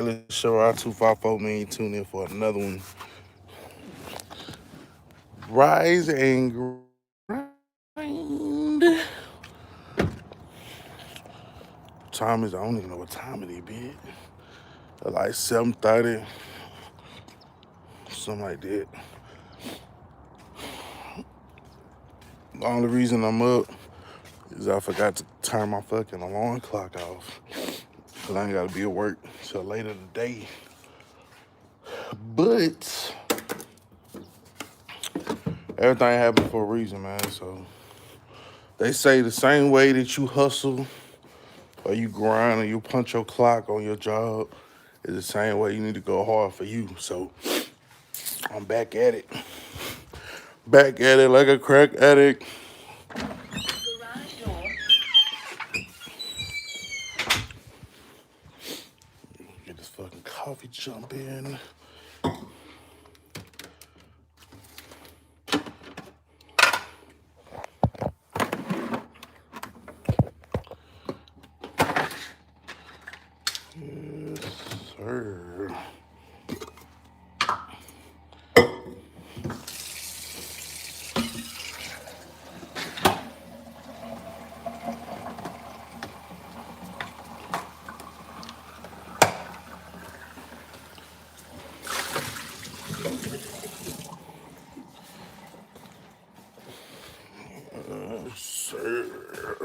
Sherrod 254 man, tune in for another one. Rise and grind. Time is I don't even know what time it is, bitch. Like 7:30, something like that. The only reason I'm up is I forgot to turn my fucking alarm clock off. Cause I ain't gotta be at work till later today. But everything happened for a reason, man. So they say the same way that you hustle or you grind or you punch your clock on your job is the same way you need to go hard for you. So I'm back at it. Back at it like a crack addict. Get this fucking coffee jump in. Yes, sir. Sir.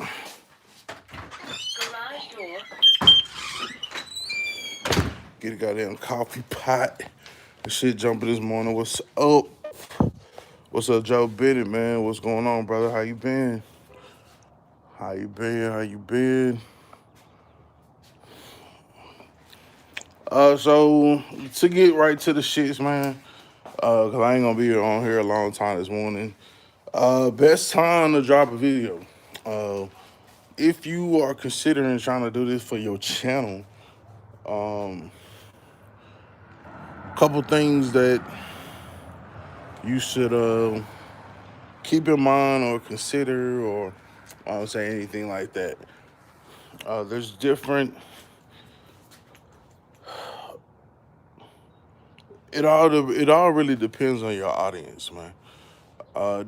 Get a goddamn coffee pot. The shit jumping this morning. What's up? What's up, Joe Bennett, man? What's going on, brother? How you been? How you been? How you been? So to get right to the shits, man. Cause I ain't gonna be on here a long time this morning. Best time to drop a video. Uh, if you are considering trying to do this for your channel, couple things that you should keep in mind or consider, or I don't say anything like that. There's different. It all really depends on your audience, man.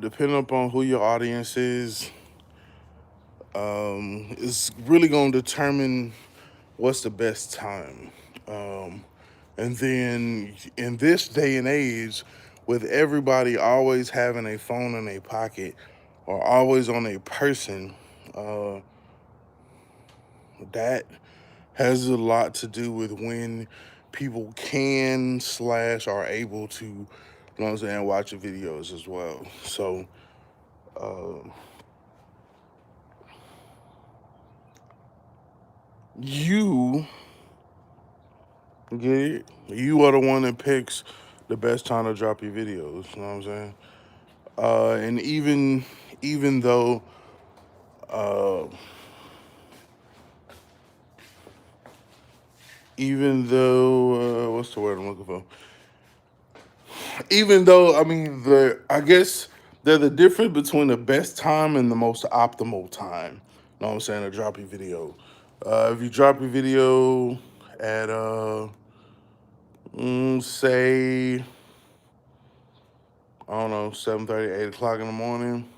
Depending upon who your audience is, it's really gonna determine what's the best time. Um, and then in this day and age, with everybody always having a phone in their pocket or always on a person, uh, that has a lot to do with when people can slash are able to, you know what I'm saying, watch your videos as well. So you get it. You are the one that picks the best time to drop your videos. You know what I'm saying? And even though uh, what's the word I'm looking for? Even though I guess there's the difference between the best time and the most optimal time. You know what I'm saying? To drop your video. If you drop your video at say I don't know 7:30, 8 o'clock in the morning,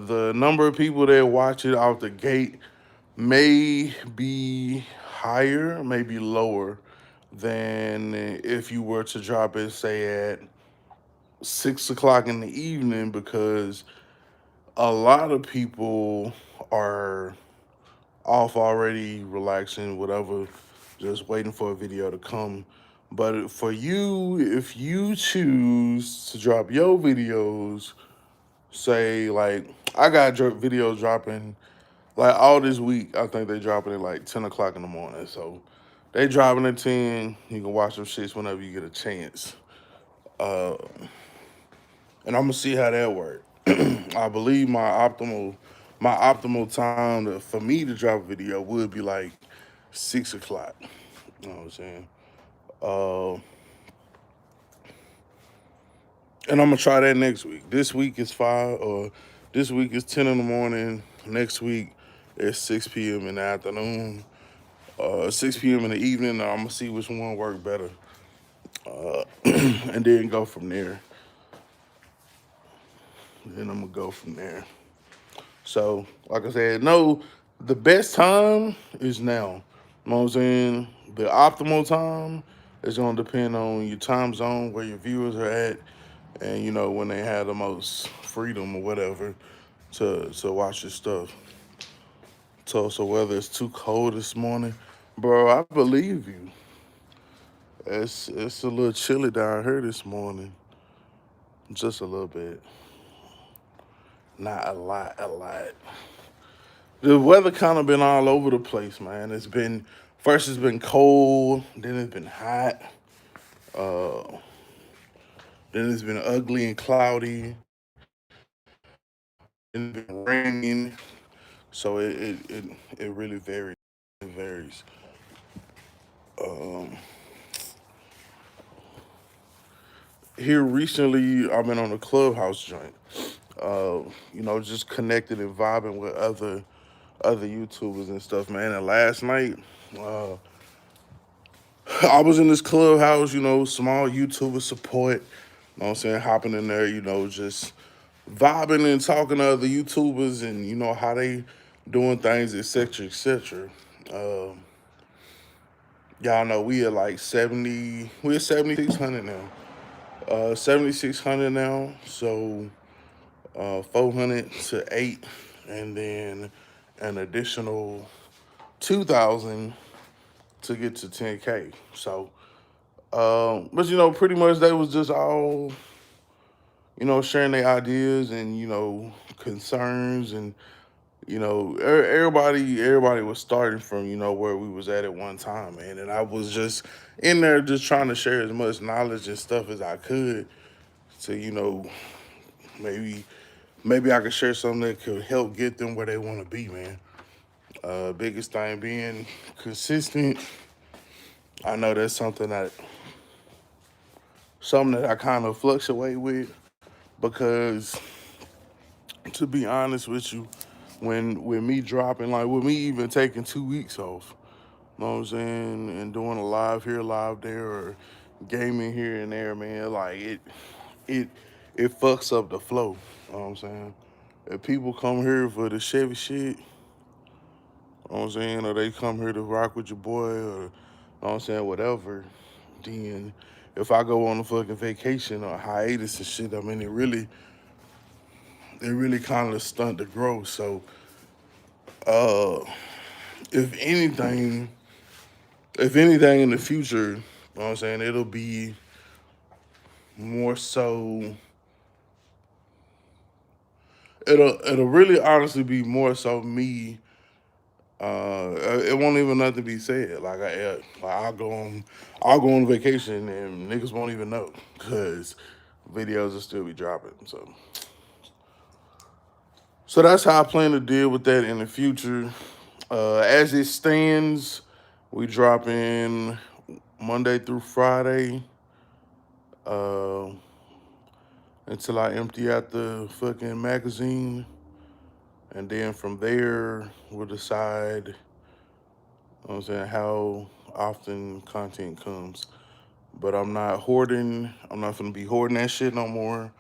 the number of people that watch it out the gate may be higher, may be lower than if you were to drop it, say, at 6 o'clock in the evening, because a lot of people are off already, relaxing, whatever, just waiting for a video to come. But for you, if you choose to drop your videos, say, like, I got videos dropping like all this week. I think they dropping at like 10 o'clock in the morning. So they dropping at 10. You can watch them shits whenever you get a chance. Uh, and I'm gonna see how that works. I believe my optimal time for me to drop a video would be like 6 o'clock. You know what I'm saying? Uh, and I'm gonna try that next week. This week is 5, or this week is 10 in the morning. Next week it's 6 p.m. in the afternoon. 6 p.m. in the evening. I'm gonna see which one work better, and then go from there. Then I'm gonna go from there. So, like I said, no, the best time is now. You know what I'm saying? The optimal time is gonna depend on your time zone, where your viewers are at, and when they have the most freedom or whatever to watch your stuff. So whether it's too cold this morning, bro, I believe you. It's a little chilly down here this morning, just a little bit, not a lot, a lot. The weather kind of been all over the place, man. It's been cold, then it's been hot, uh, then it's been ugly and cloudy, and it's been raining. So it really varies. It varies. Um, Here recently, I've been on a clubhouse joint. Just connected and vibing with other YouTubers and stuff, man. And last night, uh, I was in this clubhouse, small YouTuber support. You know what I'm saying? Hopping in there, just vibing and talking to other YouTubers and how they doing things, etc., etc. Um, y'all know we are like 70, we're 7,600 now. 7,600 now. So 400 to 8, and then an additional 2,000 to get to 10K. So, but pretty much they was just all sharing their ideas and concerns, and everybody was starting from where we was at one time, man. And I was just in there just trying to share as much knowledge and stuff as I could to maybe maybe I could share something that could help get them where they want to be, man. Biggest thing being consistent. I know that's something that I kind of fluctuate with, because to be honest with you, when with me dropping, like with me even taking 2 weeks off, you know what I'm saying, and doing a live here, live there, or gaming here and there, man, like it it fucks up the flow. You know what I'm saying? If people come here for the Chevy shit, you know what I'm saying, or they come here to rock with your boy, or you know what I'm saying, whatever, then if I go on a fucking vacation or hiatus and shit, I mean it really kind of stunt the growth. So uh if anything, in the future, you know what I'm saying, it'll be more so, it'll really honestly be more so me. It won't even nothing be said. Like I'll go on vacation and niggas won't even know, because videos will still be dropping. So that's how I plan to deal with that in the future. As it stands, we drop in Monday through Friday, uh, until I empty out the fucking magazine, and then from there we'll decide, you know what I'm saying, how often content comes. But I'm not hoarding. I'm not gonna be hoarding that shit no more.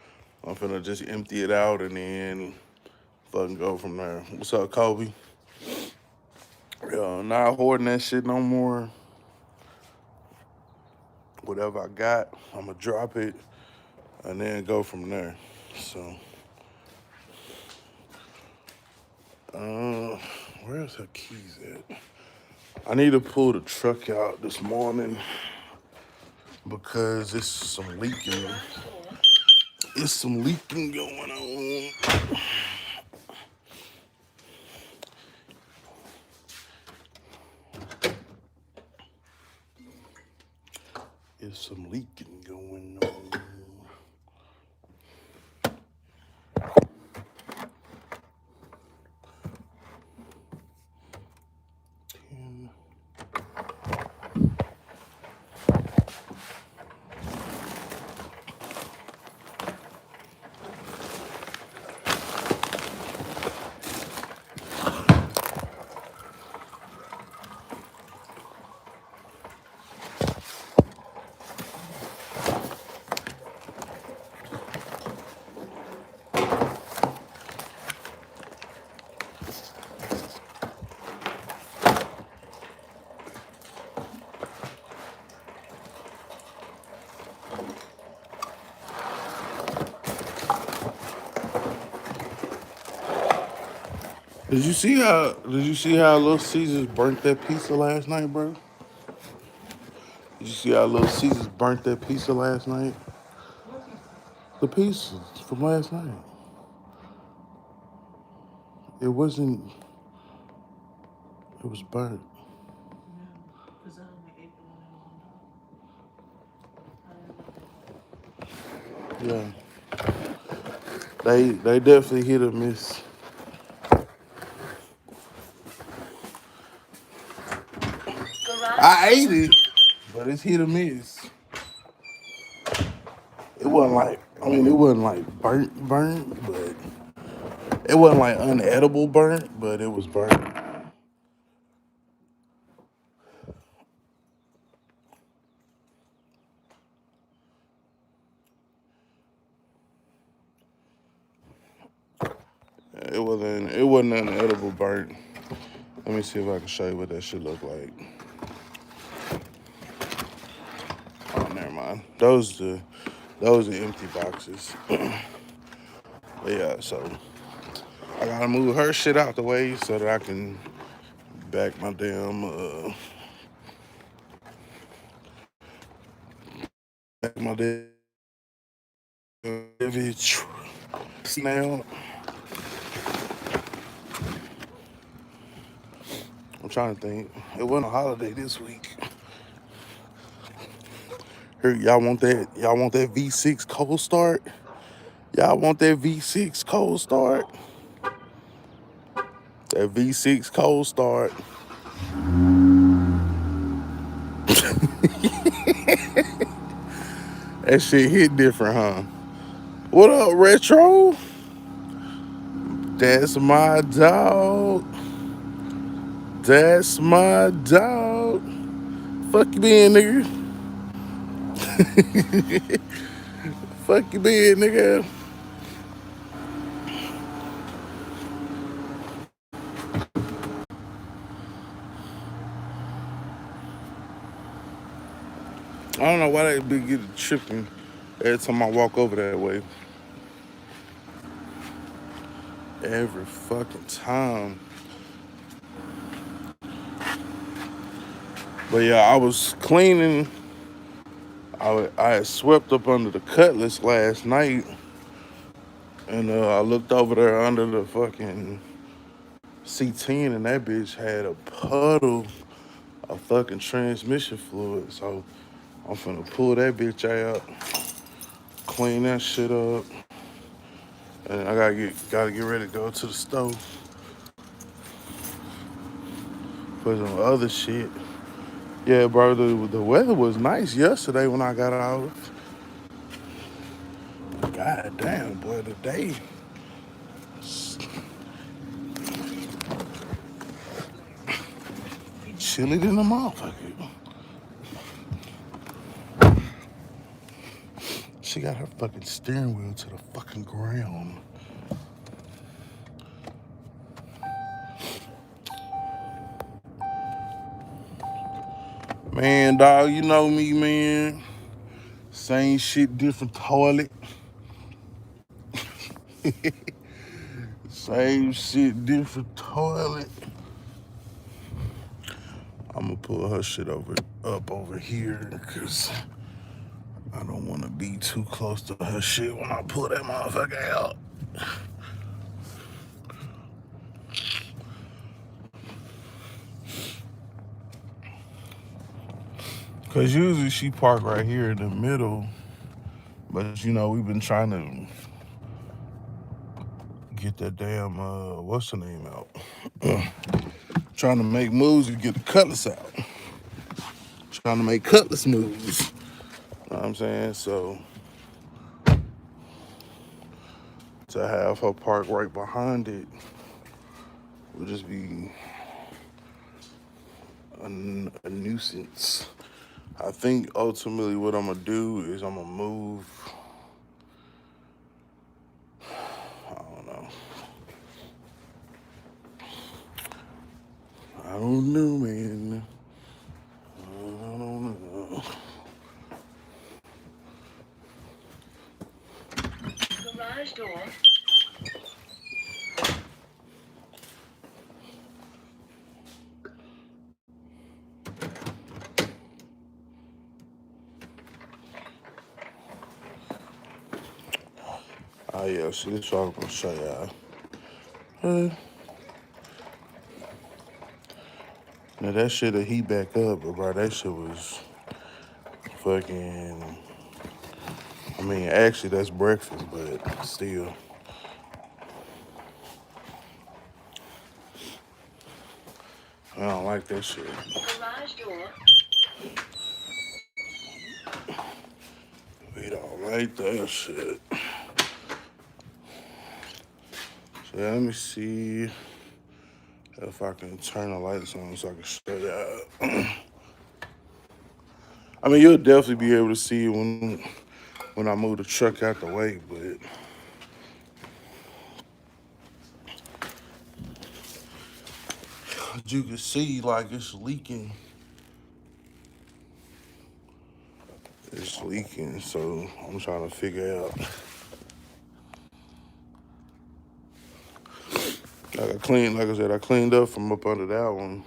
I'm gonna just empty it out and then fucking go from there. What's up, Kobe? Not hoarding that shit no more. Whatever I got, I'm gonna drop it and then go from there. So, uh, where's her keys at? I need to pull the truck out this morning because it's some leaking. It's some leaking going on. It's some leaking going on. Did you see how Little Caesars burnt that pizza last night, bro? Did you see how Little Caesars burnt that pizza last night? The pizza from last night. It wasn't. It was burnt. Yeah. They definitely hit or miss. I ate it, but it's hit or miss. It wasn't like it wasn't like burnt, but it wasn't like unedible burnt, but it was burnt. It wasn't unedible burnt. Let me see if I can show you what that shit look like. Oh, never mind. Those are empty boxes. But yeah, so I gotta move her shit out the way so that I can back my damn back my damn snail. I'm trying to think. It wasn't a holiday this week. Here, y'all want that? Y'all want that V6 cold start? Y'all want that V6 cold start? That V6 cold start. That shit hit different, huh? What up, Retro? That's my dog. That's my dog. Fuck you being, nigga. Fuck you being, nigga. I don't know why they be getting tripping every time I walk over that way. Every fucking time. But yeah, I was cleaning. I had swept up under the cutlass last night, and I looked over there under the fucking C10, and that bitch had a puddle of fucking transmission fluid. So I'm finna pull that bitch out, clean that shit up, and I gotta get ready to go to the stove for some other shit. Yeah, bro, the weather was nice yesterday when I got out. God damn, boy, the day chilly than a motherfucker. She got her fucking steering wheel to the fucking ground. Man, dog, you know me, man. Same shit, different toilet. Same shit, different toilet. I'm gonna pull her shit up over here because I don't want to be too close to her shit when I pull that motherfucker out. Cause usually she park right here in the middle, but we've been trying to get that damn what's the name out? Trying to make moves to get the cutlass out. Trying to make cutlass moves. You know what I'm saying? So to have her park right behind it would just be a nuisance. I think ultimately what I'm gonna do is I'm gonna move. I don't know. I don't know, man. I don't know. Garage door. Oh yeah, so this is what I'm gonna show y'all. Uh, Now that shit'll heat back up, but bro, that shit was fucking. I mean, actually that's breakfast, but still. I don't like that shit. Garage door. We don't like that shit. So let me see if I can turn the lights on so I can show y'all. I mean, you'll definitely be able to see it when I move the truck out the way, but you can see like it's leaking. It's leaking, so I'm trying to figure out. Like I said, I cleaned up from up under that one.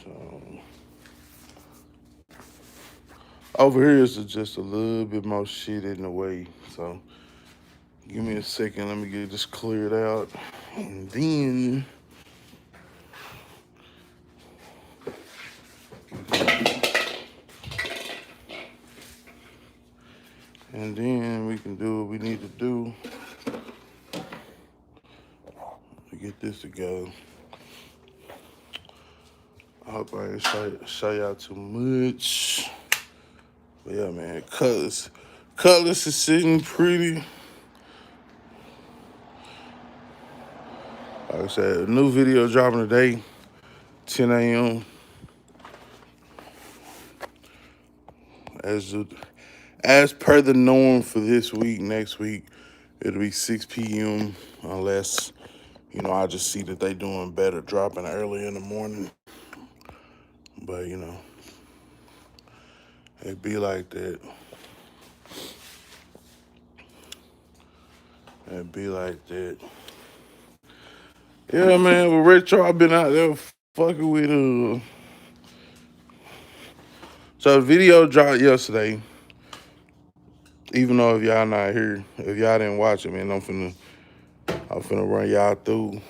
So over here is just a little bit more shit in the way. So give me a second, let me get this cleared out. And then we can do what we need to do to get this together. I hope I ain't show y'all too much. But yeah, man, Cutlass is sitting pretty. Like I said, a new video dropping today, 10 a.m. As per the norm for this week, next week, it'll be 6 p.m. unless, I just see that they doing better dropping early in the morning. But, it be like that. It be like that. Yeah, man, with Retro, I've been out there fucking with, So the video dropped yesterday. Even though if y'all not here, if y'all didn't watch it, man, I'm finna run y'all through.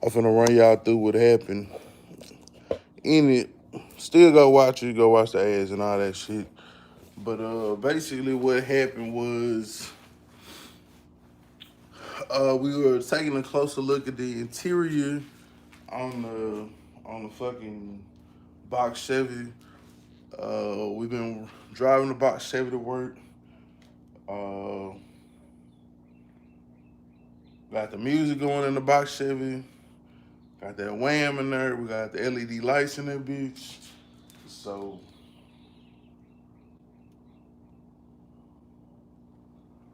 I'm finna run y'all through what happened in it. Still go watch it, go watch the ads and all that shit. But basically what happened was we were taking a closer look at the interior on the fucking box Chevy. We've been driving the box Chevy to work. Got the music going in the box Chevy. Got that wham in there. We got the LED lights in that bitch. So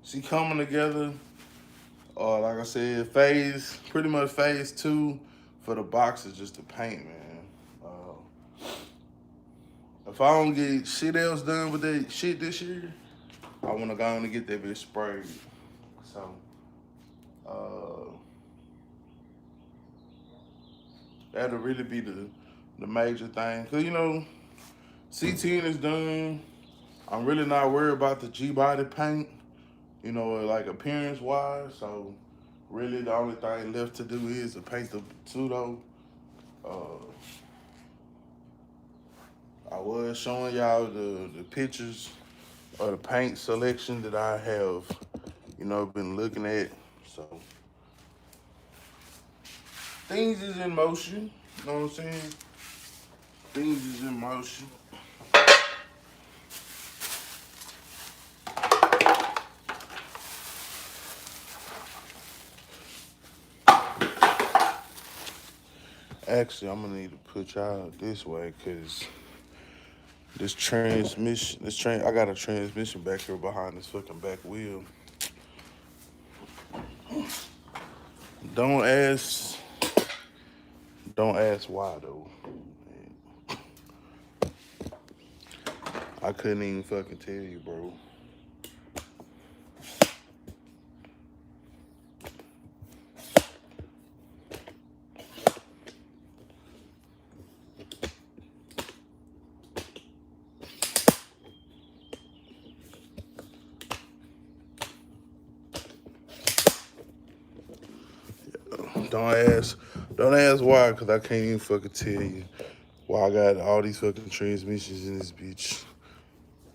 she coming together. Like I said, pretty much phase 2 for the box is just the paint, man. If I don't get shit else done with that shit this year, I want to go on and get that bitch sprayed. So, that'll really be the major thing. Cause C10 is done. I'm really not worried about the G-body paint, like appearance wise. So really the only thing left to do is to paint the pseudo. I was showing y'all the pictures of the paint selection that I have, been looking at. So things is in motion, you know what I'm saying? Things is in motion. Actually, I'm gonna need to put y'all this way because I got a transmission back here behind this fucking back wheel. Don't ask why though. I couldn't even fucking tell you, bro. Don't ask why, cause I can't even fucking tell you why I got all these fucking transmissions in this bitch.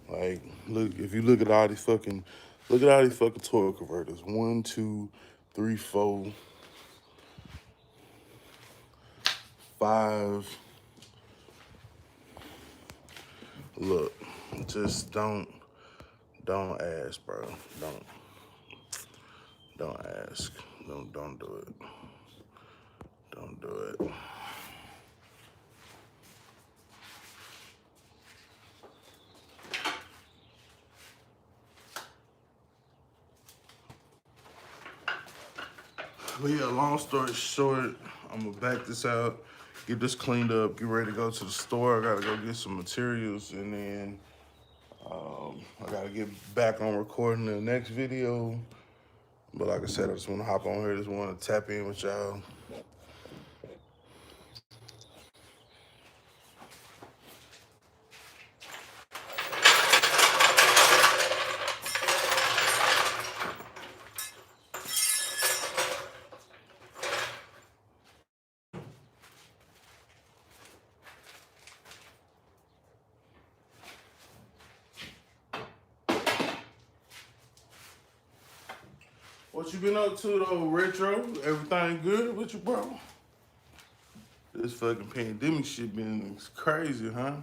Like, look, if you look at all these fucking torque converters. 1, 2, 3, 4, 5. Look, just don't ask, bro. Don't ask. Don't do it. Don't do it. But yeah, long story short, I'm gonna back this out, get this cleaned up, get ready to go to the store. I gotta go get some materials, and then I gotta get back on recording the next video. But like I said, I just wanna hop on here, just wanna tap in with y'all. What you been up to though, Retro? Everything good with you, bro? This fucking pandemic shit been crazy, huh?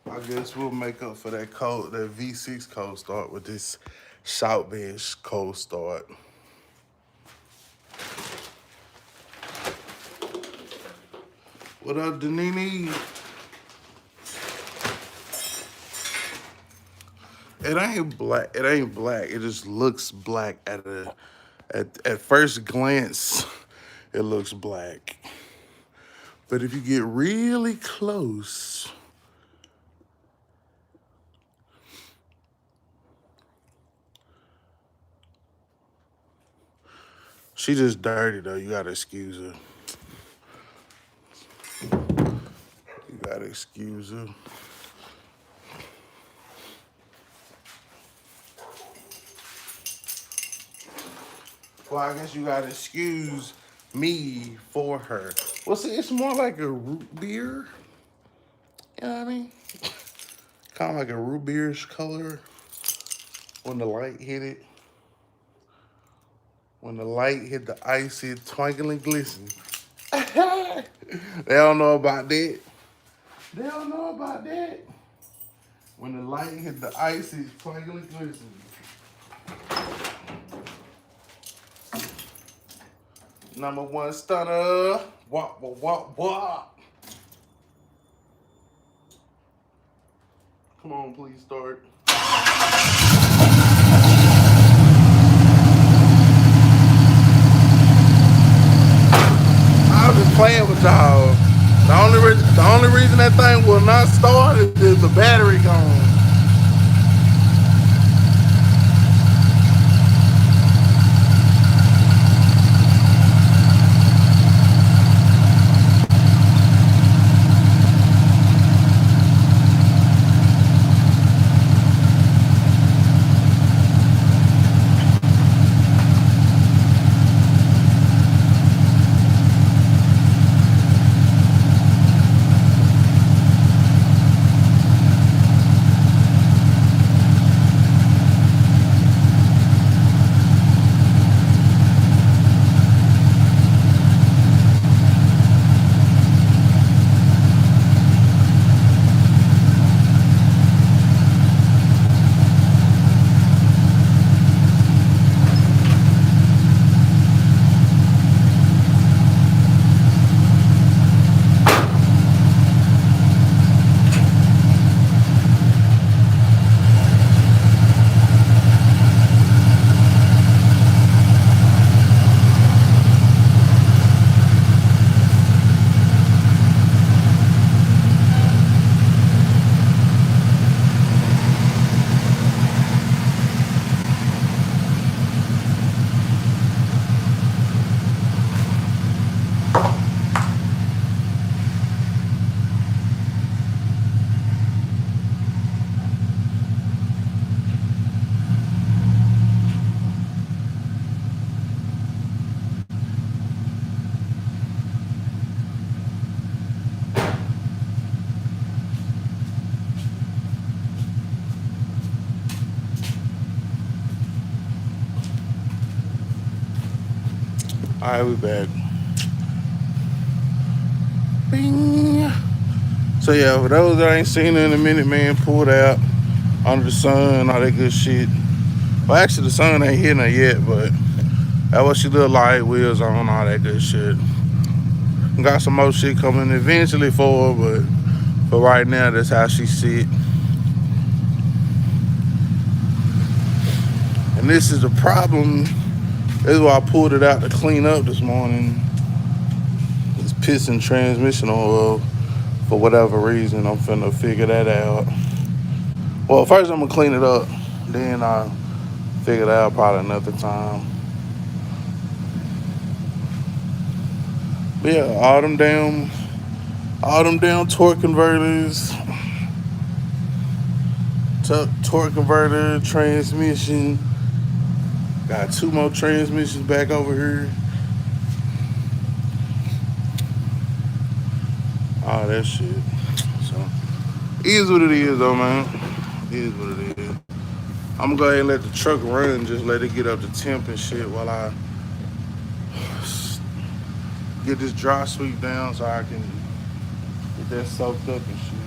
I guess we'll make up for that V6 cold start with this Shout Bench cold start. What up, Danini? It ain't black. It ain't black. It just looks black at first glance. It looks black. But if you get really close, she just dirty though. You gotta excuse her. You gotta excuse her. Well, I guess you gotta excuse me for her. Well, see, it's more like a root beer. You know what I mean? Kind of like a root beerish color when the light hit it. When the light hit the ice, it twinkle and glisten. They don't know about that. They don't know about that. When the light hit the ice, it twinkle and glisten. Number one stunner. Wop, wop, wop, wop. Come on, please start. I've been playing with y'all. The only reason that thing will not start is the battery gone. Alright, we back. Bing. So yeah, for those that ain't seen her in a minute, man, pulled out under the sun, all that good shit. Well, actually, the sun ain't hitting her yet, but that's what she look like. Wheels on, all that good shit. Got some more shit coming eventually for her, but for right now, that's how she sit. And this is the problem. This is why I pulled it out to clean up this morning. It's pissing transmission oil for whatever reason. I'm finna figure that out. Well, first I'm gonna clean it up, then I'll figure it out probably another time. But yeah, all them damn torque converters, torque converter, transmission. Got 2 more transmissions back over here. All that shit. So, it is what it is though, man. It is what it is. I'm gonna go ahead and let the truck run, just let it get up to temp and shit while I get this dry sweep down so I can get that soaked up and shit.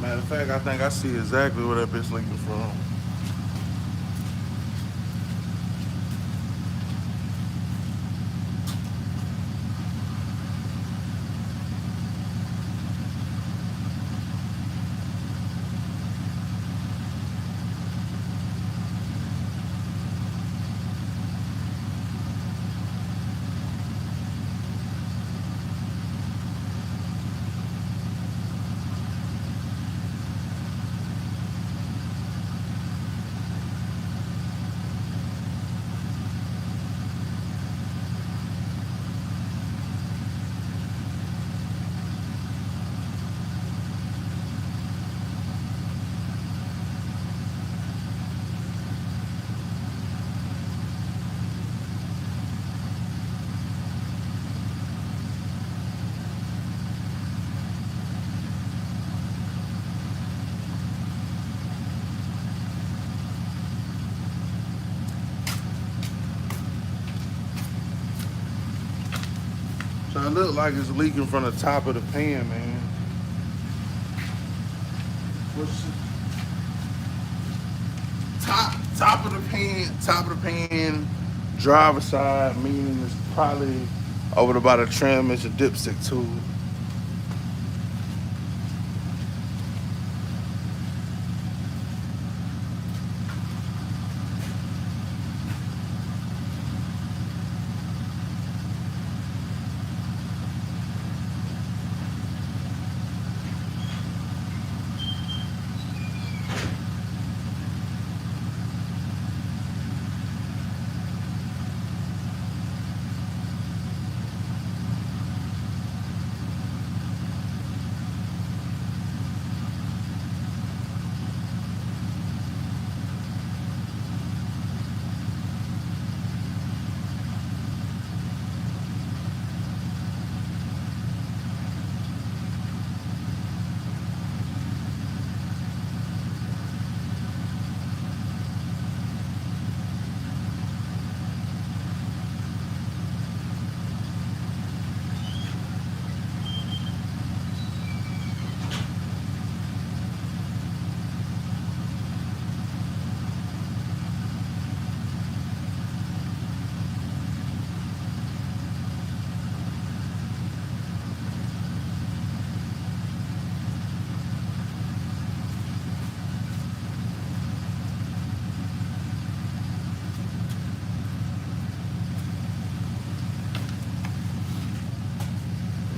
Matter of fact, I think I see exactly where that bitch leaking from. So it look like it's leaking from the top of the pan, man. What's top of the pan, driver side, meaning it's probably over the bottom transmission dipstick tube.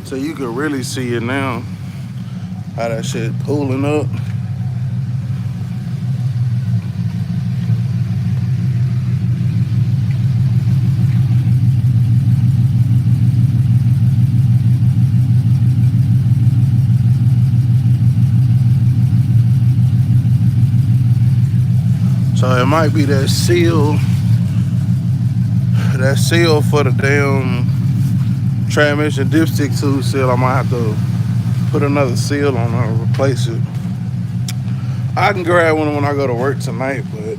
So you can really see it now, how that shit pulling up. So it might be that seal for the damn transmission dipstick tube seal. I might have to put another seal on it or replace it. I can grab one when I go to work tonight, but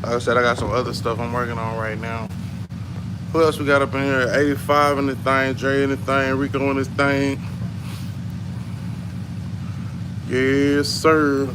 like I said, I got some other stuff I'm working on right now. Who else we got up in here? 85 in this thing, Dre in this thing, Rico in this thing. Yes, sir.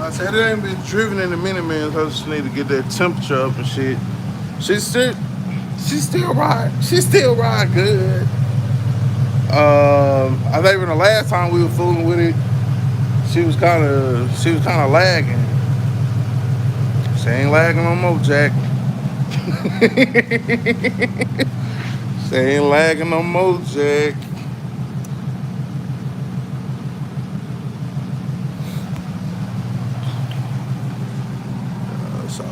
I said it ain't been driven in a minute, man. So I just need to get that temperature up and shit. She still, she still ride. She still ride good. I think even the last time we were fooling with it, she was kind of lagging. She ain't lagging no more, Jack. She ain't lagging no more, Jack. So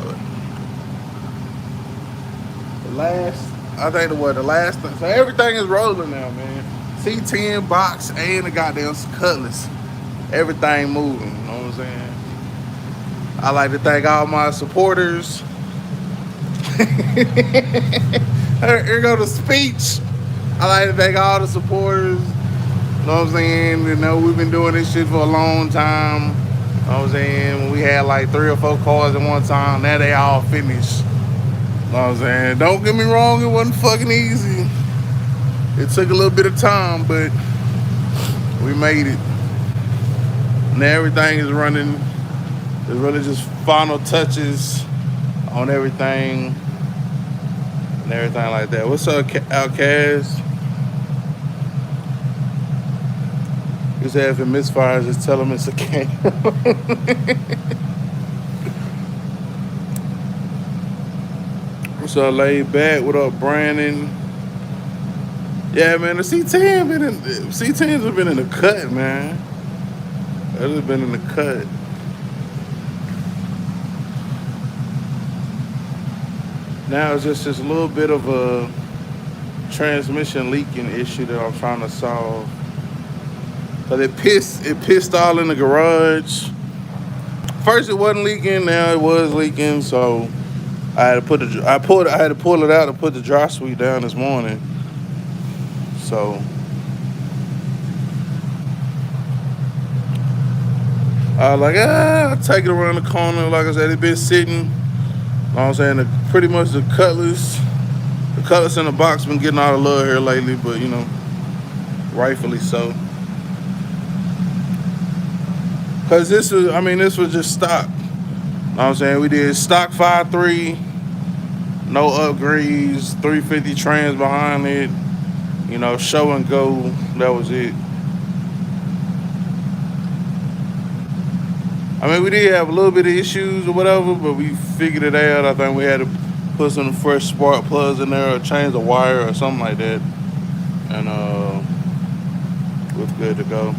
the last, I think the last thing. So everything is rolling now, man. C10 box and the goddamn Cutlass. Everything moving. You know what I'm saying? I like to thank all my supporters. Here go the speech. I like to thank all the supporters. You know what I'm saying? You know, we've been doing this shit for a long time. You know what I'm saying? When we had like 3 or 4 cars at one time, now they all finished. You know what I'm saying? Don't get me wrong, it wasn't fucking easy. It took a little bit of time, but we made it. Now everything is running. It's really just final touches on everything and everything like that. What's up, Outcast? You said if it misfires, just tell them it's a game. What's up, laid back? What up, Brandon? Yeah, man, the C10s have been in the cut, man. That has been in the cut. Now it's just this little bit of a transmission leaking issue that I'm trying to solve. But it pissed all in the garage. First it wasn't leaking, now it was leaking, so I had to pull it out and put the dry suite down this morning. So I was like, I'll take it around the corner. Like I said, it's been sitting. You know what I'm saying? Pretty much the Cutlass in the box been getting all the love here lately, but you know, rightfully so. Cause this was just stock. You know what I'm saying? We did stock 5.3, no upgrades, 350 trans behind it, you know, show and go. That was it. I mean, we did have a little bit of issues or whatever, but we figured it out. I think we had to put some fresh spark plugs in there or change the wire or something like that. And we're good to go.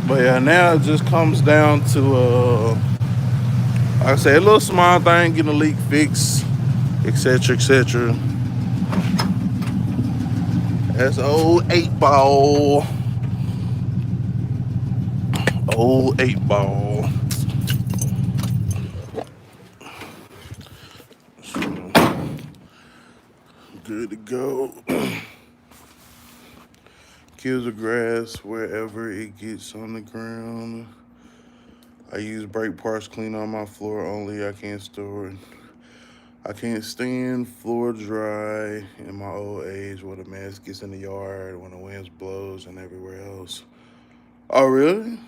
But yeah, now it just comes down to, like I say, a little small thing, getting a leak fixed, etc., etc. That's old 8 ball. Old 8 ball. Good to go. Kills the grass wherever it gets on the ground. I use brake parts clean on my floor only. I can't store it. I can't stand floor dry in my old age where the mess gets in the yard when the winds blows and everywhere else. Oh, really?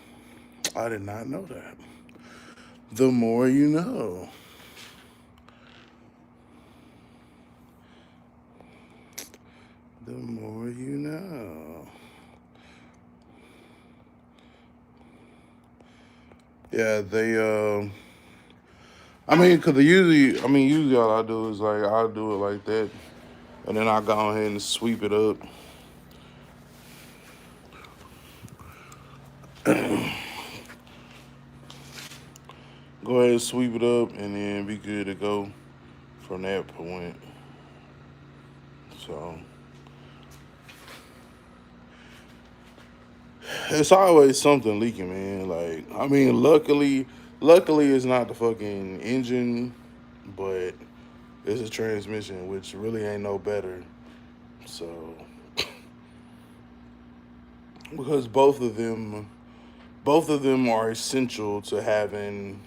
I did not know that. The more you know. The more you know. Yeah, cause usually all I do is like, I'll do it like that. And then I'll go ahead and sweep it up. Go ahead and sweep it up and then be good to go from that point. So it's always something leaking, man. Like, luckily it's not the fucking engine, but it's a transmission, which really ain't no better. So because both of them are essential to having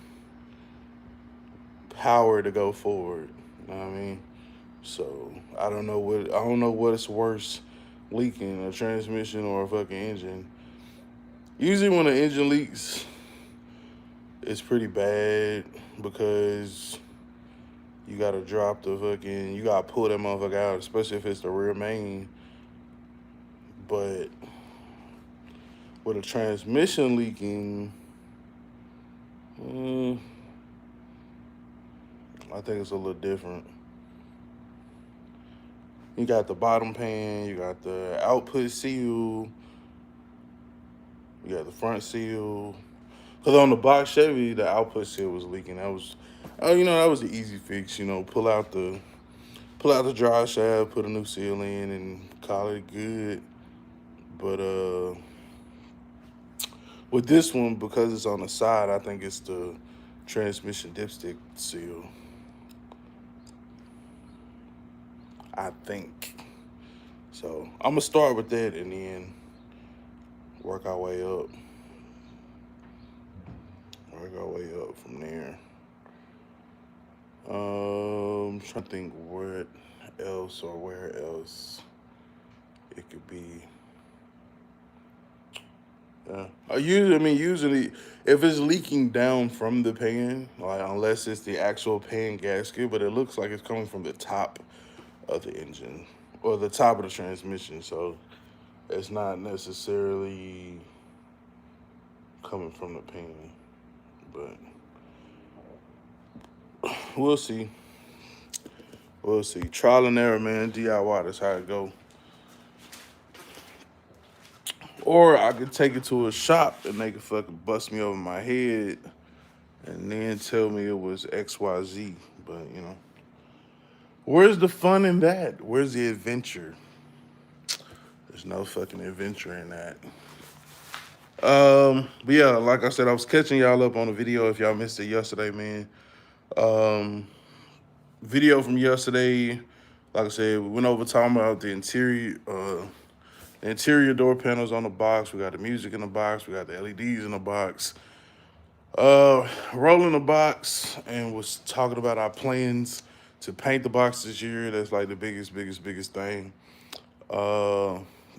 power to go forward. You know what I mean? So I don't know what is worse, leaking a transmission or a fucking engine. Usually when an engine leaks, it's pretty bad because you gotta pull that motherfucker out, especially if it's the rear main. But with a transmission leaking, I think it's a little different. You got the bottom pan, you got the output seal, you got the front seal. Because on the box Chevy, the output seal was leaking. That was, oh, that was the easy fix. Pull out the dry shaft, put a new seal in, and call it good. But with this one, because it's on the side, I think it's the transmission dipstick seal. I think. So I'm gonna start with that and then work our way up. Work our way up from there. Trying to think what else or where else it could be. Yeah. Usually, if it's leaking down from the pan, like unless it's the actual pan gasket, but it looks like it's coming from the top of the engine or the top of the transmission, so it's not necessarily coming from the pan. But we'll see. We'll see. Trial and error, man. DIY. That's how it go. Or I could take it to a shop and they could fucking bust me over my head and then tell me it was XYZ. But, where's the fun in that? Where's the adventure? There's no fucking adventure in that. But yeah, like I said, I was catching y'all up on the video if y'all missed it yesterday, man. Video from yesterday, like I said, we went over talking about the interior door panels on the box. We got the music in the box. We got the LEDs in the box. Rolling the box and was talking about our plans to paint the box this year. That's like the biggest thing.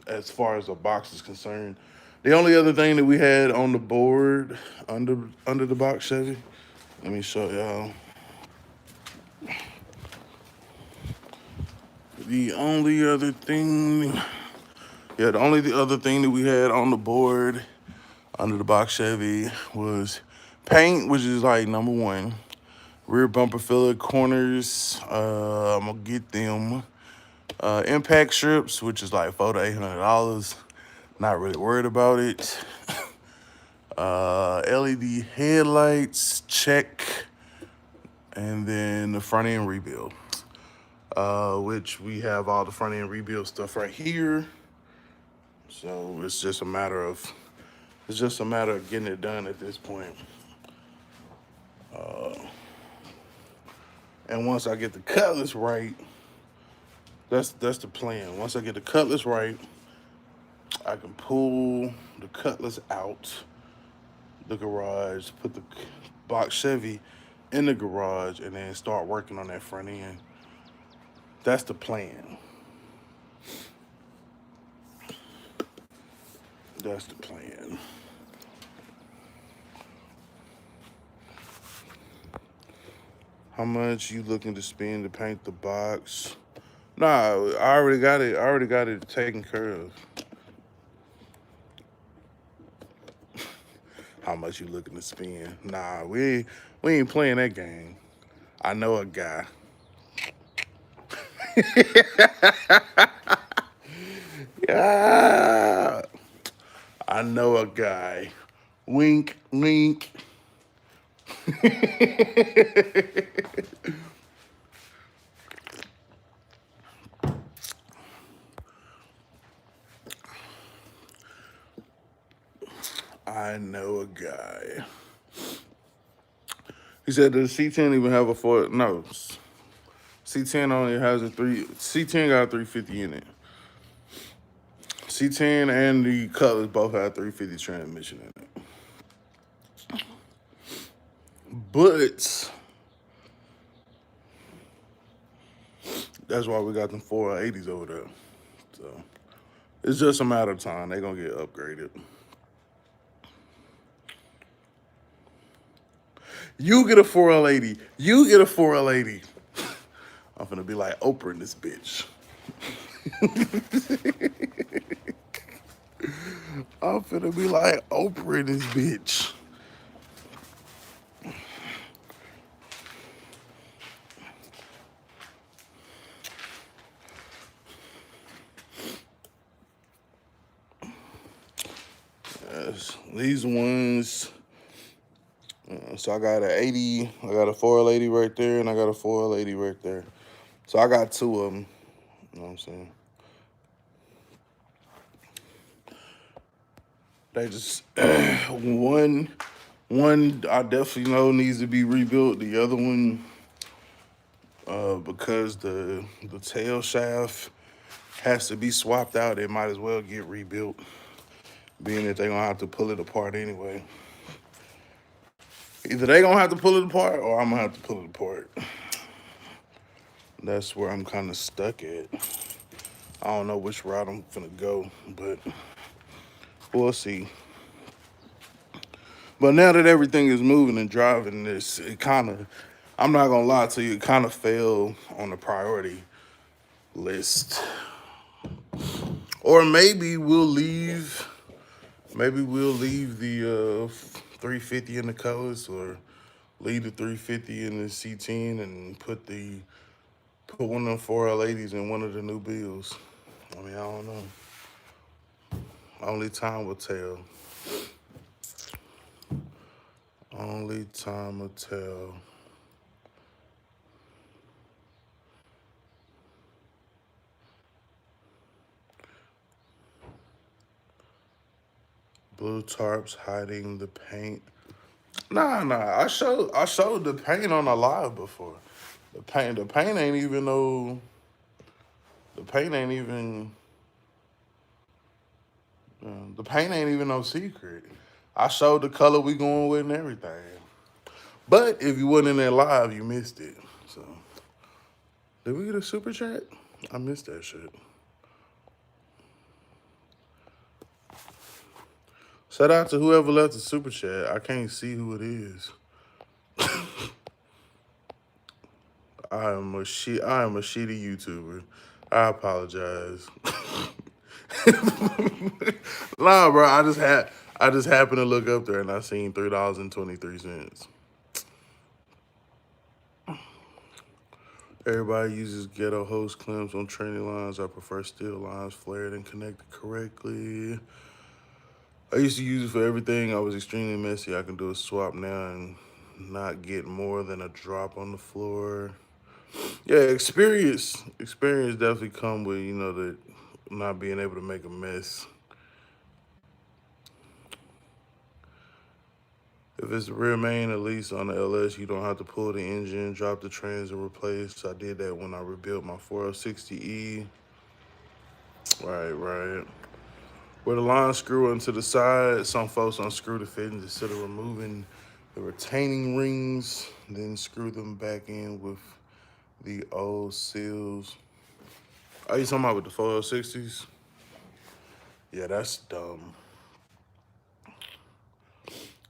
As far as the box is concerned. The only other thing that we had on the board under the box Chevy, let me show y'all. The only other thing that we had on the board under the box Chevy was paint, which is like number one. Rear bumper filler corners, I'm gonna get them. Impact strips, which is like $400 to $800. Not really worried about it. LED headlights, check. And then the front end rebuild. Which we have all the front end rebuild stuff right here. So it's just a matter of getting it done at this point. And once I get the cutlass right, that's the plan. Once I get the cutlass right, I can pull the cutlass out the garage, put the box Chevy in the garage, and then start working on that front end. That's the plan. That's the plan. How much you looking to spend to paint the box? Nah, I already got it. I already got it taken care of. How much you looking to spend? Nah, we ain't playing that game. I know a guy. Yeah, I know a guy. Wink, wink. I know a guy. He said, does C10 even have a four? No. C10 only has C10 got a 350 in it. C10 and the Cutlass both have 350 transmission in it. But that's why we got them 480s over there. So it's just a matter of time. They're going to get upgraded. You get a 4L80. You get a 4L80. I'm finna be like Oprah in this bitch. I'm finna be like Oprah in this bitch. Yes, these ones So I got a 80, I got a 4L80 right there, and I got a 4L80 right there. So I got two of them. You know what I'm saying? They just one I definitely know needs to be rebuilt. The other one, because the tail shaft has to be swapped out, it might as well get rebuilt, being that they're gonna have to pull it apart anyway. Either they gonna have to pull it apart or I'm gonna have to pull it apart. That's where I'm kind of stuck at. I don't know which route I'm gonna go, but we'll see. But now that everything is moving and driving, it kind of, I'm not gonna lie to you, it kind of fell on the priority list. Or maybe we'll leave. Maybe we'll leave the 350 in the colors, or leave the 350 in the C10 and put one of them 4L80s in one of the new bills. I mean, I don't know. Only time will tell. Only time will tell. Blue tarps hiding the paint. Nah. I showed the paint on a live before. The paint ain't even no. The paint ain't even. The paint ain't even no secret. I showed the color we going with and everything. But if you wasn't in there live, you missed it. So, did we get a super chat? I missed that shit. Shout out to whoever left the super chat. I can't see who it is. I am a shitty YouTuber. I apologize. Nah, bro. I just happened to look up there and I seen $3.23. Everybody uses ghetto hose clamps on training lines. I prefer steel lines flared and connected correctly. I used to use it for everything. I was extremely messy. I can do a swap now and not get more than a drop on the floor. Yeah, experience definitely come with, the not being able to make a mess. If it's the rear main, at least on the LS, you don't have to pull the engine, drop the trans, and replace. I did that when I rebuilt my 460E. Right. Where the line screw into the side, some folks unscrew the fittings instead of removing the retaining rings, then screw them back in with the old seals. Are you talking about with the 460s? Yeah, that's dumb.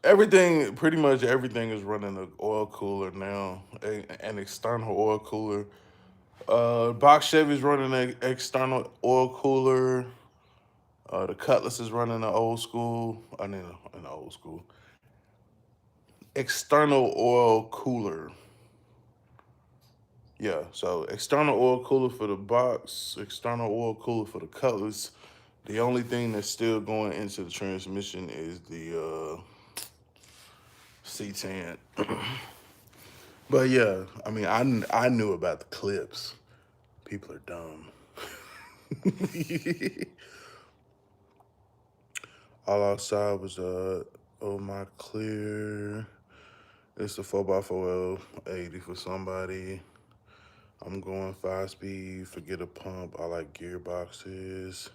Pretty much everything is running an oil cooler now, an external oil cooler. Box Chevy's running an external oil cooler. The Cutlass is running an old school external oil cooler. Yeah, so external oil cooler for the box, external oil cooler for the Cutlass. The only thing that's still going into the transmission is the C10. But yeah, I mean, I knew about the clips. People are dumb. All outside was oh my clear. It's a 4x4 80 for somebody. I'm going 5-speed. Forget a pump. I like gearboxes.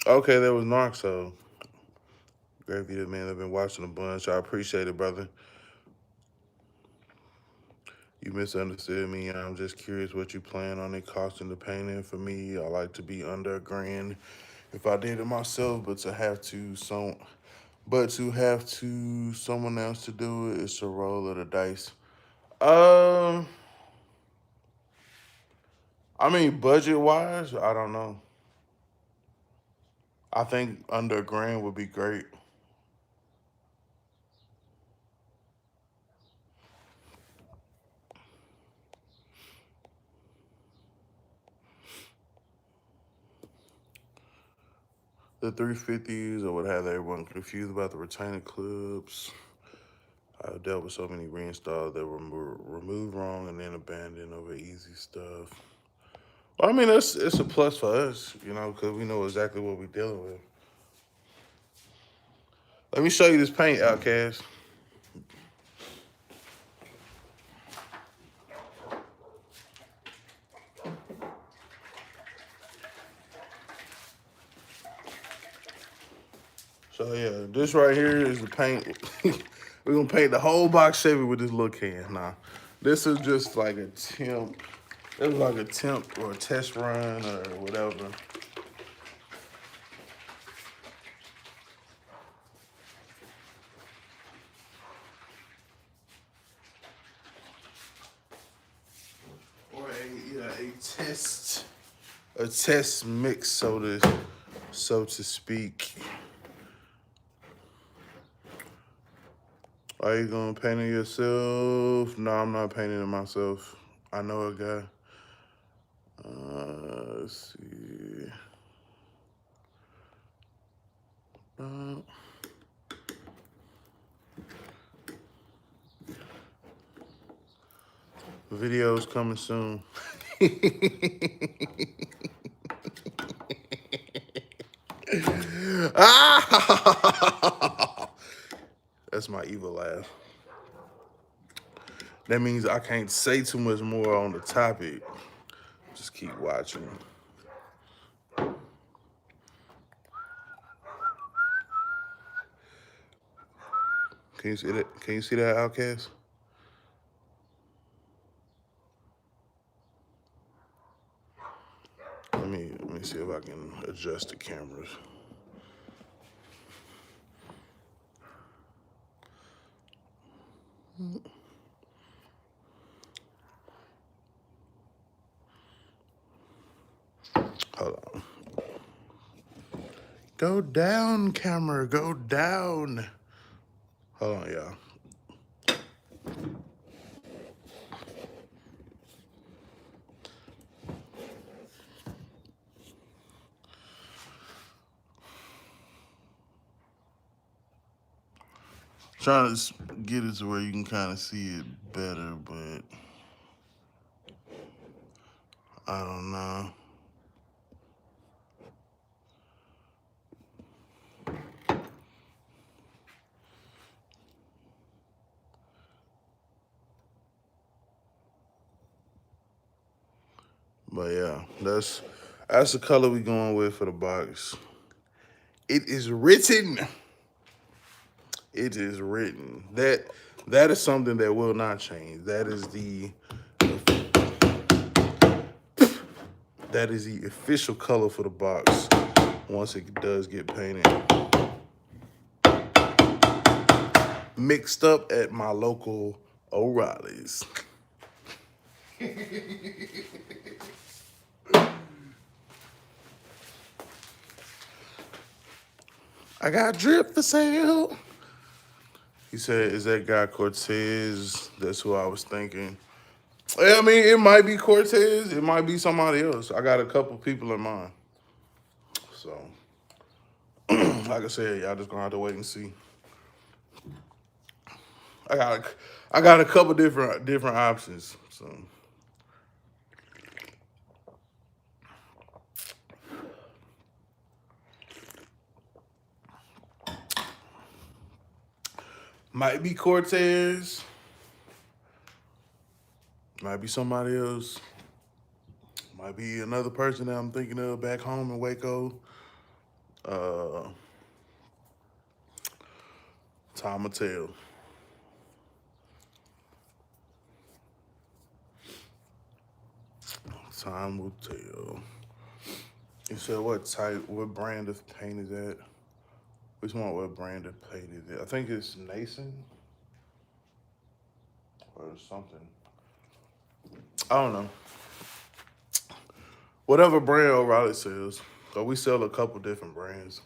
Okay, there was Narxo. Great video, man. I've been watching a bunch. I appreciate it, brother. You misunderstood me. I'm just curious what you plan on it costing the painting. For me, I like to be under $1,000 if I did it myself, but to have someone else to do it, it's a roll of the dice. Um, I mean, budget wise, I don't know. I think under $1,000 would be great. The 350s, I would have everyone confused about the retainer clips. I've dealt with so many reinstalls that were removed wrong and then abandoned over easy stuff. Well, I mean, it's a plus for us, you know, because we know exactly what we're dealing with. Let me show you this paint, Outcast. So yeah, this right here is the paint. We're gonna paint the whole box Chevy with this little can. Nah, this is just like a temp. It was like a temp or a test run or whatever. Or a test mix, so to speak. Are you gonna paint it yourself? No, I'm not painting it myself. I know a guy. Let's see. Videos coming soon. That's my evil laugh. That means I can't say too much more on the topic. Just keep watching. Can you see that? Can you see that, Outcast? Let me see if I can adjust the cameras. Hold on. Go down, camera. Go down. Hold on, y'all. Trying to get it to where you can kind of see it better, but I don't know. But yeah, that's the color we going with for the box. It is written. It is written. That is something that will not change. That is the official color for the box once it does get painted. Mixed up at my local O'Reilly's. I got drip for sale. He said, is that guy Cortez? That's who I was thinking. I mean, it might be Cortez. It might be somebody else. I got a couple people in mind. So, like I said, y'all just gonna have to wait and see. I got a couple different options. So. Might be Cortez. Might be somebody else. Might be another person that I'm thinking of back home in Waco. Time will tell. Time will tell. You said what brand of paint is that? Which one, what brand of paint is it? I think it's Nason or something. I don't know. Whatever brand O'Reilly sells. So we sell a couple different brands.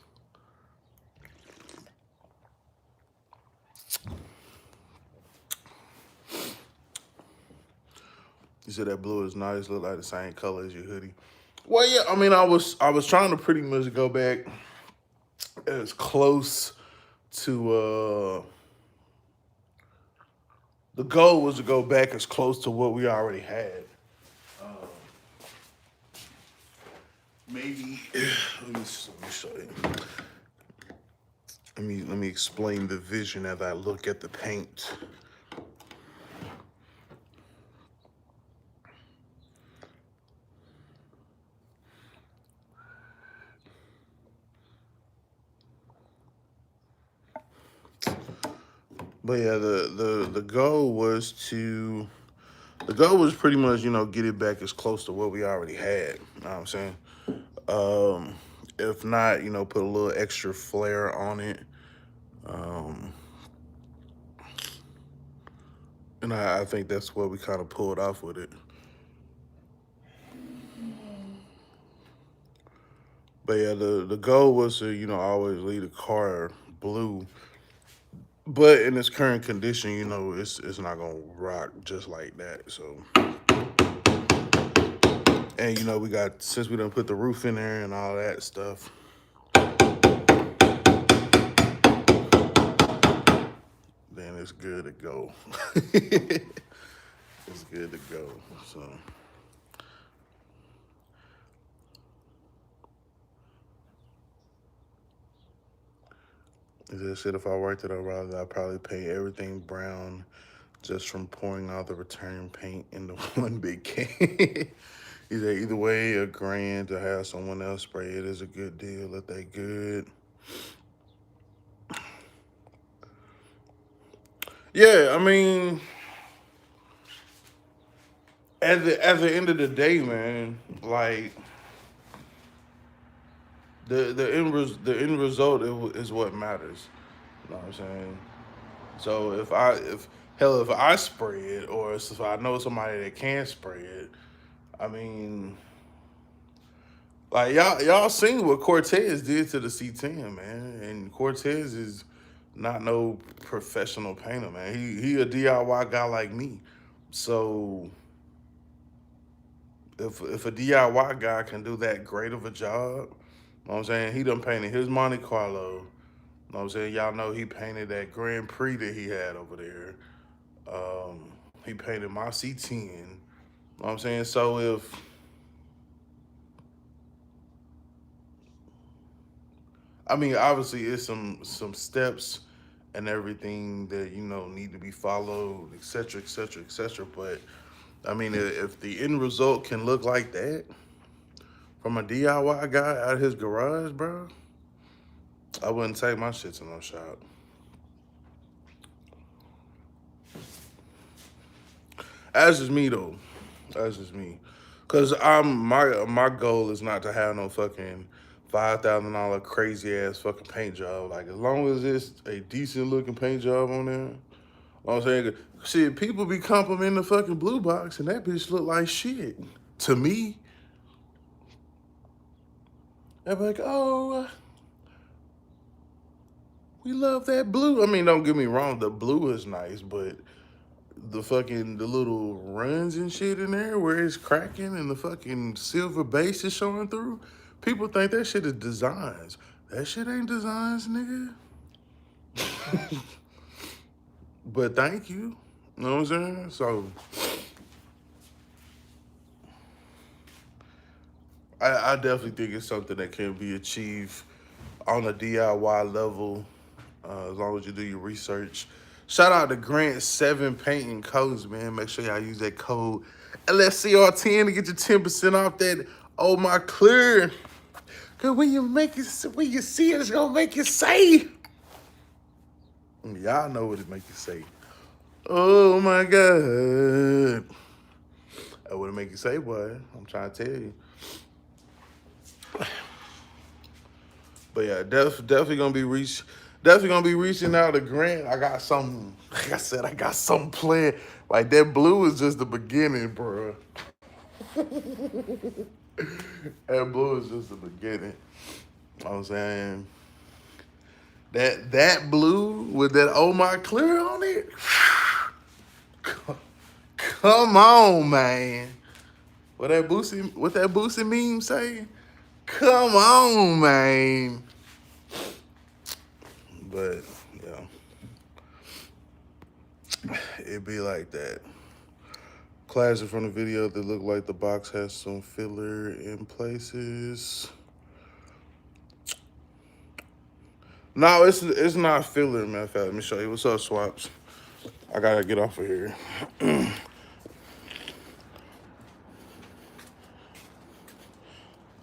You said that blue is nice, look like the same color as your hoodie. Well, yeah, I mean, I was trying to pretty much go back as close to the goal was to go back as close to what we already had. Maybe let me show you. Let me explain the vision as I look at the paint. But yeah, the goal was pretty much, get it back as close to what we already had. You know what I'm saying? If not, put a little extra flair on it. And I think that's what we kind of pulled off with it. But yeah, the goal was to, always leave the car blue. But in its current condition, it's not gonna rock just like that. So, and we got, since we done put the roof in there and all that stuff, then it's good to go. It's good to go. So. As I said, if I worked at O'Reilly, I'd probably paint everything brown just from pouring all the return paint into one big can. Either way, a grand to have someone else spray it is a good deal if they good. Yeah, I mean, at the end of the day, man, like the end result is what matters. You know what I'm saying? So if I spray it, or if I know somebody that can spray it, I mean, like y'all seen what Cortez did to the C10, man, and Cortez is not no professional painter, man. He a DIY guy like me, so if a DIY guy can do that great of a job, you know what I'm saying, he done painted his Monte Carlo. You know what I'm saying? Y'all know he painted that Grand Prix that he had over there. He painted my C10. You know what I'm saying? So obviously it's some steps and everything that need to be followed, et cetera, et cetera, et cetera. But I mean, if the end result can look like that from a DIY guy out of his garage, bro, I wouldn't take my shit to no shop. That's just me though. That's just me. Cause my goal is not to have no fucking $5,000 crazy ass fucking paint job. Like, as long as it's a decent looking paint job on there, you know what I'm saying? Shit, people be complimenting the fucking blue box and that bitch look like shit. To me, they're like, oh, we love that blue. I mean, don't get me wrong, the blue is nice, but the little runs and shit in there where it's cracking and the fucking silver base is showing through, people think that shit is designs. That shit ain't designs, nigga. But thank you. You know what I'm saying? So I definitely think it's something that can be achieved on a DIY level, as long as you do your research. Shout out to Grant 7 Paint and Coats, man. Make sure y'all use that code LSCR10 to get your 10% off that Oh My Clear. Cause when you see it, it's gonna make you say. Y'all know what it make you say. Oh my God. That's what it make you say, boy. I'm trying to tell you. But yeah, definitely gonna be reaching out to Grant. I got something. Like I said, I got something planned. Like, that blue is just the beginning, bro. That blue is just the beginning. You know what I'm saying? That blue with that Oh My Clear on it. Come on, man. What that Boosie meme say? Come on, man. But yeah. It be like that. Classic from the video that look like the box has some filler in places. No, it's not filler, matter of fact. Let me show you. What's up, Swaps? I gotta get off of here.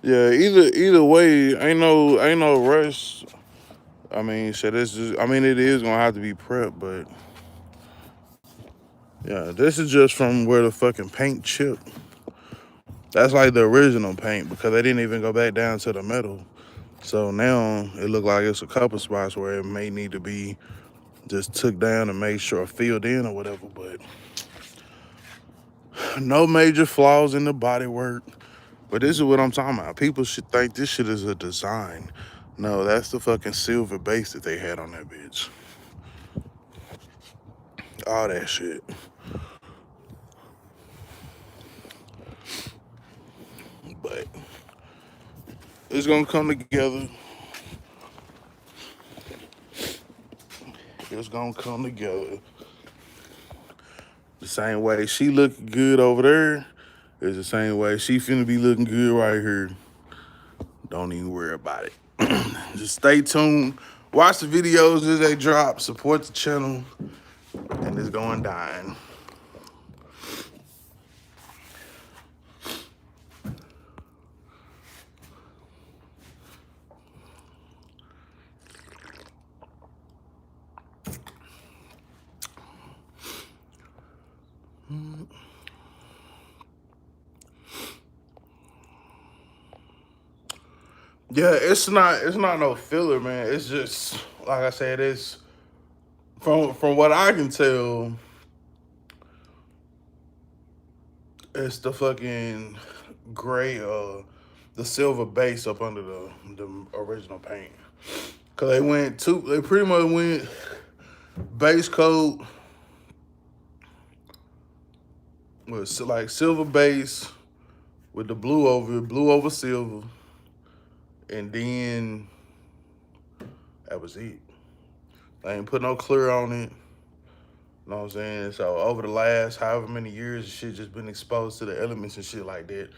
Yeah, either way, ain't no rush. I mean, shit, this just I mean it is gonna have to be prep, but yeah, this is just from where the fucking paint chipped. That's like the original paint because they didn't even go back down to the metal. So now it look like it's a couple spots where it may need to be just took down and made sure filled in or whatever, but no major flaws in the bodywork. But this is what I'm talking about. People should think this shit is a design. No, that's the fucking silver base that they had on that bitch. All that shit. But it's gonna come together. It's gonna come together. The same way she looking good over there is the same way she finna be looking good right here. Don't even worry about it. Just stay tuned. Watch the videos as they drop. Support the channel. And it's going down. Yeah, it's not no filler, man. It's just like I said, it's from what I can tell, it's the fucking gray the silver base up under the original paint. Cause they pretty much went base coat with like silver base with the blue over silver, and then that was it. I ain't put no clear on it. You know what I'm saying? So over the last however many years, the shit just been exposed to the elements and shit like that.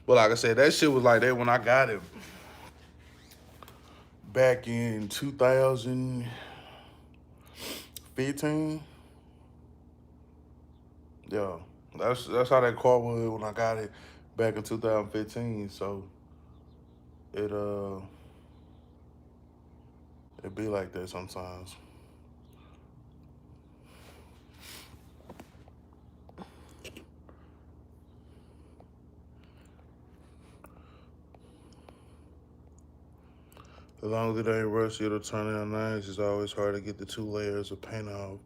But like I said, that shit was like that when I got it back in 2015. Yeah, that's how that car was when I got it back in 2015. So it it be like that sometimes. As long as it ain't rusty, it'll turn out nice. It's always hard to get the two layers of paint off,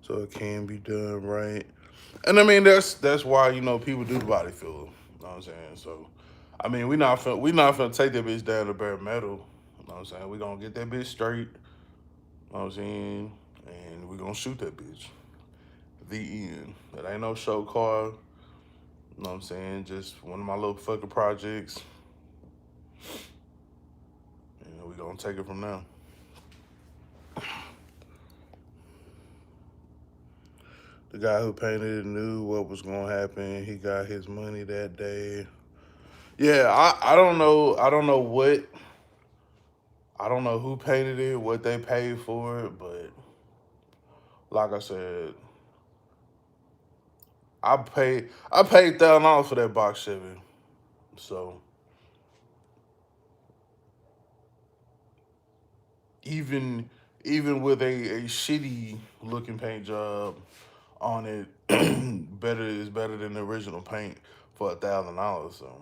so it can be done right. And I mean that's why people do the body filler. You know what I'm saying? So I mean we not finna take that bitch down to bare metal. You know what I'm saying? We gonna get that bitch straight. You know what I'm saying? And we gonna shoot that bitch. The end. That ain't no show car. You know what I'm saying? Just one of my little fucking projects. And we gonna take it from now. The guy who painted it knew what was gonna happen. He got his money that day. Yeah, I don't know. I don't know who painted it, what they paid for it, but like I said, I paid $1,000 for that box Chevy. So even even with a shitty looking paint job on it, better is better than the original paint for $1,000. So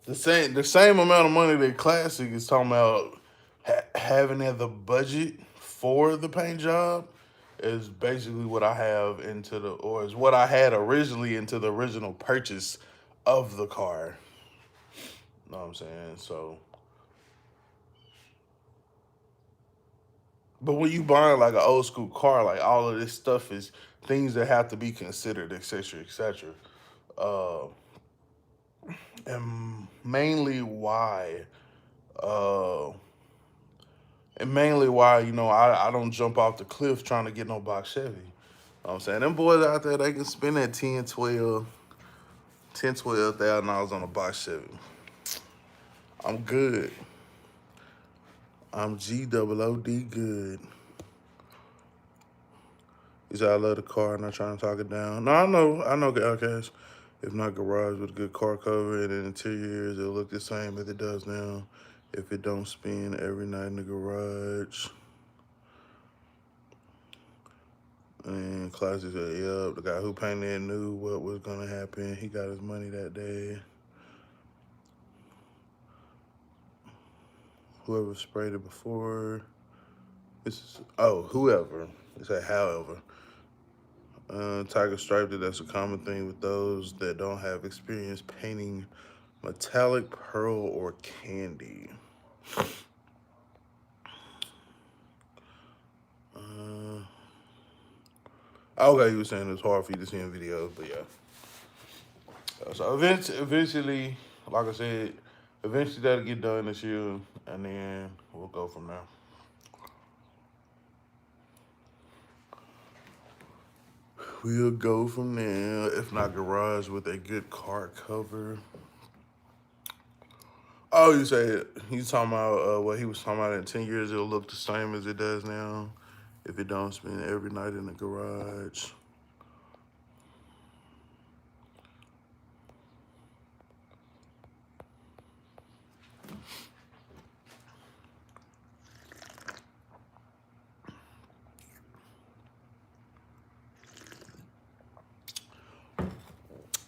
the same amount of money that Classic is talking about having at the budget for the paint job is basically what I have or is what I had originally into the original purchase of the car. You know what I'm saying? So, but when you buying like an old school car, like all of this stuff is things that have to be considered, etc., etc. Uh, and mainly why uh, And mainly why, I don't jump off the cliff trying to get no box Chevy. You know what I'm saying? Them boys out there, they can spend that 12,000 on a box Chevy. I'm good. I'm G-O-O-D good. You say I love the car, not trying to talk it down. No, I know Outcast. If not garage with a good car cover and in 2 years, it'll look the same as it does now. If it don't spin every night in the garage. And Classic said, yep, the guy who painted it knew what was gonna happen. He got his money that day. Whoever sprayed it before. Whoever. It said however. Tiger striped it. That's a common thing with those that don't have experience painting metallic, pearl, or candy. Okay, you were saying it's hard for you to see in videos, but yeah. So eventually, like I said, eventually that'll get done this year, and then we'll go from there. We'll go from there. If not garage with a good car cover. Oh, you say he's talking about what he was talking about in 10 years, it'll look the same as it does now if it don't spend every night in the garage.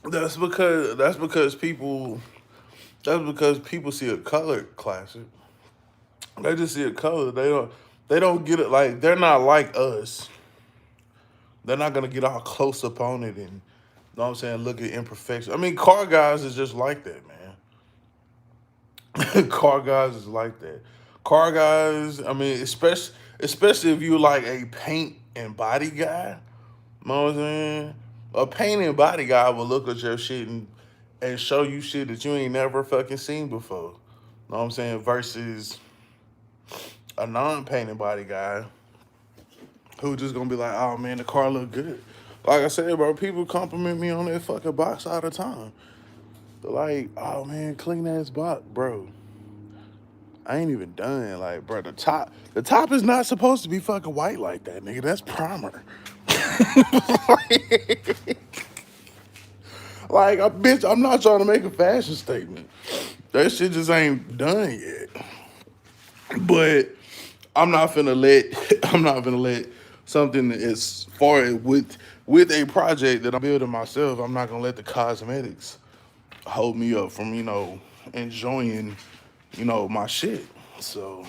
That's because people see a colored classic. They just see a color. They don't get it. Like, they're not like us. They're not gonna get all close up on it and, you know what I'm saying, look at imperfection. I mean, car guys is just like that, man. Car guys is like that. Car guys, I mean, especially if you like a paint and body guy. You know what I'm saying? A paint and body guy will look at your shit and show you shit that you ain't never fucking seen before. You know what I'm saying? Versus a non-painted body guy who just gonna be like, oh man, the car look good. Like I said, bro, people compliment me on that fucking box all the time. They're like, oh man, clean ass box, bro. I ain't even done. Like, bro, the top is not supposed to be fucking white like that, nigga. That's primer. Like, bitch, I'm not trying to make a fashion statement. That shit just ain't done yet. But I'm not finna let I'm not gonna let something as far as with a project that I'm building myself. I'm not gonna let the cosmetics hold me up from enjoying my shit. So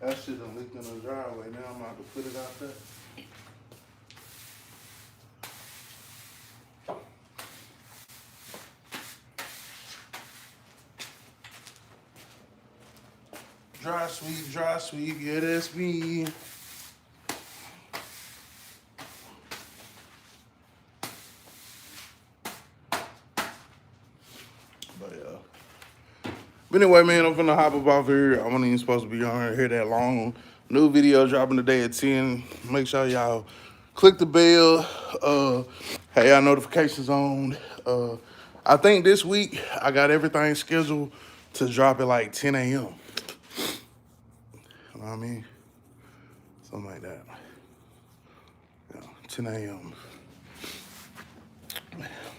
that shit done leaked in the driveway. Now I'm about to put it out there. Dry sweet, yeah, that's me. But yeah. But anyway, man, I'm finna hop up off here. I wasn't even supposed to be on here that long. New video dropping today at 10. Make sure y'all click the bell. Have y'all notifications on. I think this week I got everything scheduled to drop at like 10 a.m. You know what I mean? Something like that. Yeah, 10 a.m.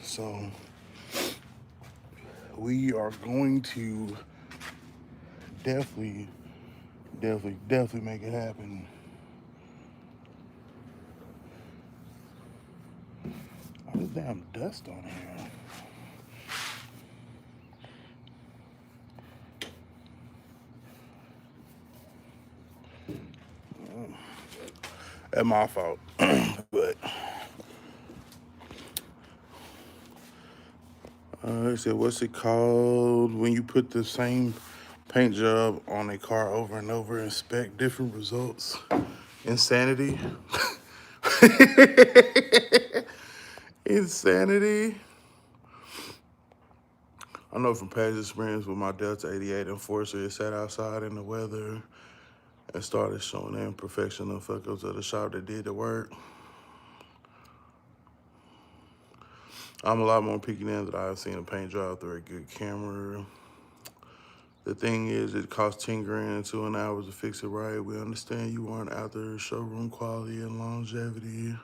So we are going to definitely make it happen. All this damn dust on here. That's my fault. But It said, what's it called when you put the same paint job on a car over and over and expect different results? Insanity. Insanity. I know from past experience with my Delta 88 Enforcer, it sat outside in the weather and started showing the imperfection of fuck-ups of the shop that did the work. I'm a lot more picky now that I've seen a paint job through a good camera. The thing is, it costs 10 grand, 2 hours to fix it right. We understand you aren't after showroom quality and longevity.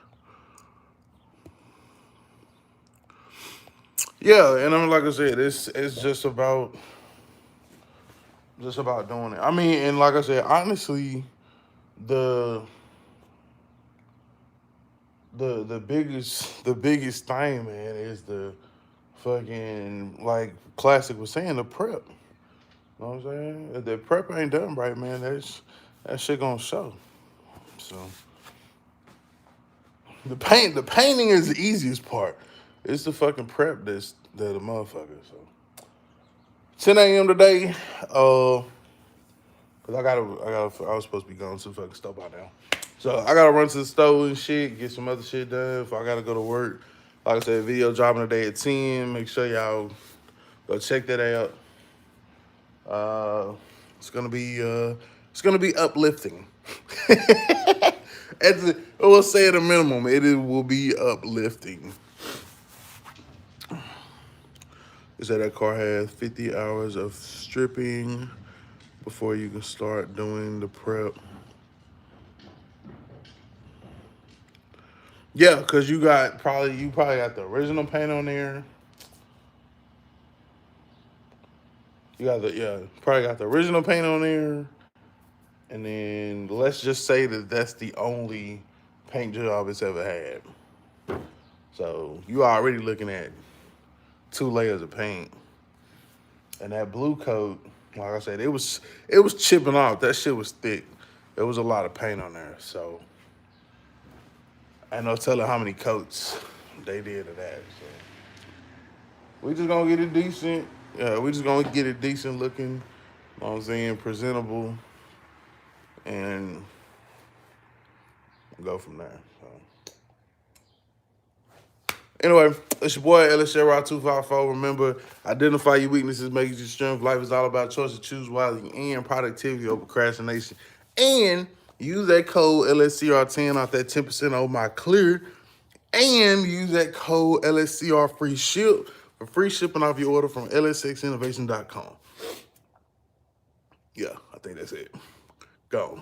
Yeah, and I'm like I said, it's just about doing it. I mean, and like I said, honestly, the biggest thing, man, is the fucking, like Classic was saying, the prep. You know what I'm saying? If the prep ain't done right, man, that shit gonna show. So the painting is the easiest part. It's the fucking prep that's the motherfucker. So 10 a.m. today, cause I was supposed to be going to the fucking store by now. So I gotta run to the store and shit, get some other shit done if I gotta go to work. Like I said, video dropping today at 10. Make sure y'all go check that out. It's gonna be uplifting. We'll say at a minimum, it will be uplifting. It said that car has 50 hours of stripping before you can start doing the prep. Yeah, because you probably got the original paint on there. Probably got the original paint on there. And then let's just say that that's the only paint job it's ever had. So you already looking at 2 layers of paint. And that blue coat, like I said, it was chipping off. That shit was thick. There was a lot of paint on there. So I no telling how many coats they did of that. So we just gonna get it decent. Yeah, we just gonna get it decent looking, you know what I'm saying, presentable, and go from there. So anyway, it's your boy LSJ254. Remember, identify your weaknesses, make it your strength. Life is all about choice to choose wisely and productivity over procrastination. And use that code LSCR10 off that 10% over my clear. And use that code LSCR free ship for free shipping off your order from lsxinnovation.com. Yeah, I think that's it. Go.